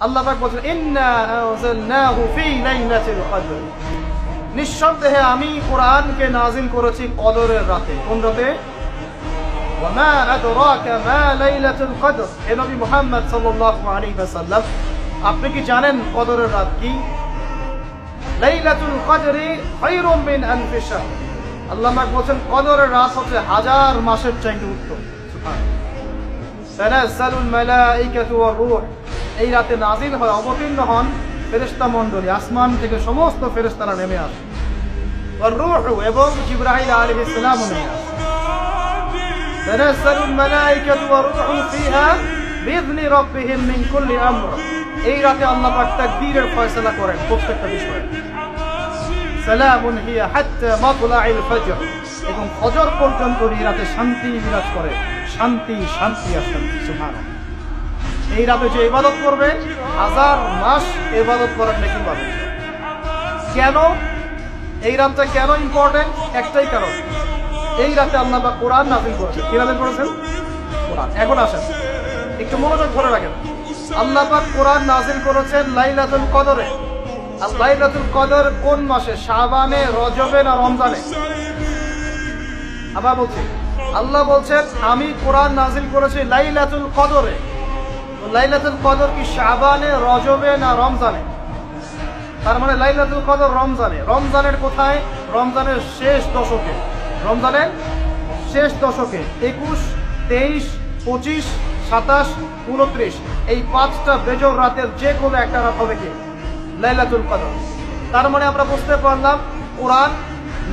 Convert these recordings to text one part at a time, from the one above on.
আল্লাহ পাক বলেন ইন্না আনজালনাহু ফি লাইলাতিল কদর, নিঃসন্দেহে আমি কোরআনকে নাজিল করেছি কদরের রাতে। কোন রাতে? ওয়া মা আদরাকা মা লাইলাতুল কদর। হে নবী মুহাম্মদ সাল্লাল্লাহু আলাইহি ওয়াসাল্লাম, আপনি কি জানেন কদরের রাত কি? লাইলাতুল কদরি খায়রুম মিন আলফি শাহর। আল্লাহ পাক বলেন কদরের রাত হচ্ছে হাজার মাসের চাইতে উত্তম। সুবহানাল্লাহ। তানাজ্জালুল মালায়েকাতু ওয়ার রূহ, এই রাতে নাজিল হয়, অবতীর্ণ হন ফেরেশতা মণ্ডলী, আসমান থেকে সমস্ত ফেরেশতারা নেমে আসে। ওয়ার রূহ, এবং জিবরাইল আলাইহিস সালামও নেমে আসে। তানাজ্জালুল মালায়েকাতু ওয়ার রূহু ফিহা বিইذনি রাব্বিহিম মিন কুল্লি আমর, এই রাতে আল্লাহ পাক তাকদীরের ফয়সালা করেন প্রত্যেকটা বিষয়ে। সালামুন হিয়া হাত্তা মাতলাইল ফজর, এবং ফজর পর্যন্ত এই রাতে শান্তি বিরাজ করে। শান্তি, শান্তি আর শান্তি। সুবহানাল্লাহ। এই রাতে যে ইবাদত করবে হাজার মাস ইবাদত করার নেকি পাবে। কেন এই রাতটা কেন ইম্পর্টেন্ট? একটাই কারণ, এই রাতে আল্লাহ পাক কোরআন নাযিল করেছেন। কি নাযিল করেছেন? কোরআন। এখন আসেন একটু মনোযোগ ধরে রাখেন। আল্লাহ পাক কোরআন নাযিল করেছেন লাইলাতুল কদরে। আর লাইলাতুল কদর কোন মাসে? শাবানে, রজবে না রমজানে? আবার বলছি, আল্লাহ বলছেন আমি কোরআন নাযিল করেছি লাইলাতুল কদরে। লাইলাতুল কদর কি শাবানে, রজবে না রমজানে? তার মানে লাইলাতুল কদর রমজানে। রমজানের কোথায়? রমজানের শেষ দশকে। রমজানের শেষ দশকে 21, 23, 25, 27, 29 এই 5টা বেজর রাতের যে কোনো একটা রাত হবে কি লাইলাতুল কদর। তার মানে আমরা বুঝতে পারলাম কোরআন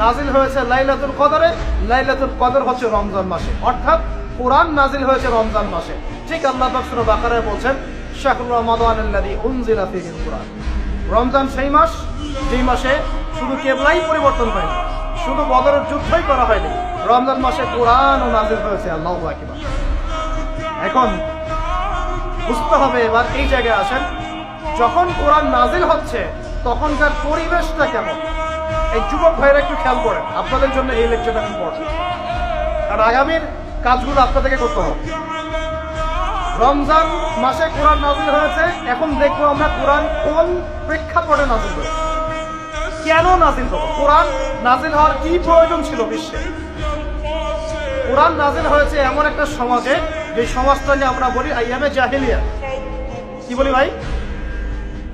নাজিল হয়েছে লাইলাতুল কদরে, লাইলাতুল কদর হচ্ছে রমজান মাসে, অর্থাৎ কোরআন নাজিল হয়েছে রমজান মাসে। ঠিক আল্লাহ পাক সূরা বাকারায় বলছেন শাহরু রমাদানাল্লাযী উনজিলা ফীহিল কুরআন। রমজান সেই মাস যেই মাসে শুধু কিবলাই পরিবর্তন হয়নি, শুধু বদরের যুদ্ধই করা হয়নি, রমজান মাসে কোরআনও নাজিল হয়েছে। আল্লাহু আকবার। এখন বুঝতে হবে, এবার এই জায়গায় আসেন, যখন কোরআন নাজিল হচ্ছে তখনকার পরিবেশটা কেমন? এই যুবক ভাইরা একটু খেয়াল করেন, আপনাদের জন্য এই লেকচারটা ইম্পর্টেন্ট, আর আগামীর কাজগুলো আপনাদেরকে করতে হবে। রমজান মাসে কোরআন নাজিল হয়েছে, এখন দেখবো আমরা কোরআন কোন প্রেক্ষাপটে নাজিল হয়েছে, কেন নাজিল হলো, কোরআন নাজিল হওয়ার কি প্রয়োজন ছিল বিশ্বে। কোরআন নাজিল হয়েছে এমন একটা সমাজে, যে সমাজটাকে আমরা বলি আইয়ামে জাহিলিয়া। কি বলি ভাই?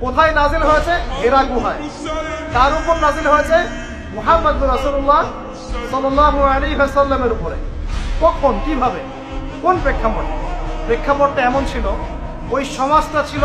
কোথায় নাজিল হয়েছে? হেরা গুহায়। তার উপর নাজিল হয়েছে মুহাম্মদ রাসূলুল্লাহ সাল্লাল্লাহু আলাইহি ওয়াসাল্লামের উপরে। কখন, কিভাবে, কোন প্রেক্ষাপটে? প্রেক্ষাপটটা এমন ছিল, ওই সমাজটা ছিল